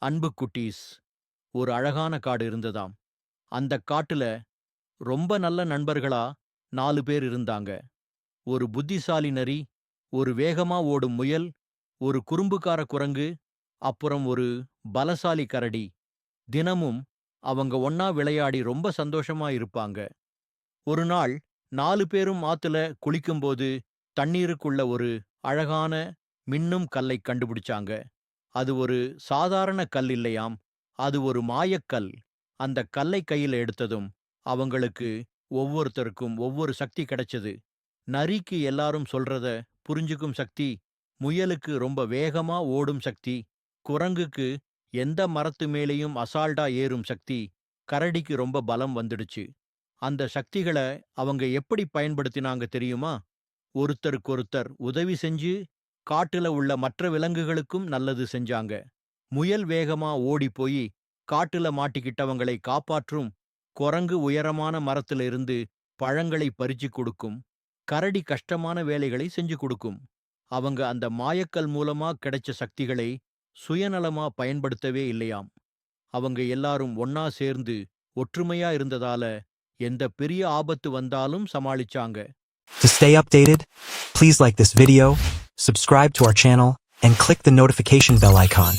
அன்பு குட்டீஸ், ஒரு அழகான காடு இருந்ததாம். அந்தக் காட்டுல ரொம்ப நல்ல நண்பர்களா 4 பேர் இருந்தாங்க. ஒரு புத்திசாலி நரி, ஒரு வேகமா ஓடும் முயல், ஒரு குறும்புக்கார குரங்கு, அப்புறம் ஒரு பலசாலி கரடி. தினமும் அவங்க ஒண்ணா விளையாடி ரொம்ப சந்தோஷமா இருப்பாங்க. ஒரு நாள் 4 பேரும் ஆத்துல குளிக்கும்போது தண்ணீருக்குள்ள ஒரு அழகான மின்னும் கல்லைக் கண்டுபிடிச்சாங்க. அது ஒரு சாதாரண கல் இல்லையாம். அது ஒரு மாயக்கல். அந்தக் கல்லை கையில எடுத்ததும் அவங்களுக்கு ஒவ்வொருத்தருக்கும் ஒவ்வொரு சக்தி கிடைச்சது. நரிக்கு எல்லாரும் சொல்றத புரிஞ்சுக்கும் சக்தி, முயலுக்கு ரொம்ப வேகமா ஓடும் சக்தி, குரங்குக்கு எந்த மரத்து மேலேயும் அசால்ட்டா ஏறும் சக்தி, கரடிக்கு ரொம்ப பலம் வந்துடுச்சு. அந்த சக்திகள அவங்க எப்படி பயன்படுத்தினாங்க தெரியுமா? ஒருத்தருக்கொருத்தர் உதவி செஞ்சு காட்டுல உள்ள மற்ற விலங்குகளுக்கும் நல்லது செஞ்சாங்க. முயல் வேகமா ஓடி போய் காட்டுல மாட்டிக்கிட்டவங்களை காப்பாற்றும். குரங்கு உயரமான மரத்துல இருந்து பழங்களை பறிச்சு கொடுக்கும். கரடி கஷ்டமான வேலைகளை செஞ்சு கொடுக்கும். அவங்க அந்த மாயக்கல் மூலமா கிடைச்ச சக்திகளை சுயநலமா பயன்படுத்தவே இல்லையாம். அவங்க எல்லாரும் ஒண்ணா சேர்ந்து ஒற்றுமையா இருந்ததால எந்த பெரிய ஆபத்து வந்தாலும் சமாளிச்சாங்க. To stay updated, please like this video, subscribe to our channel, and click the notification bell icon.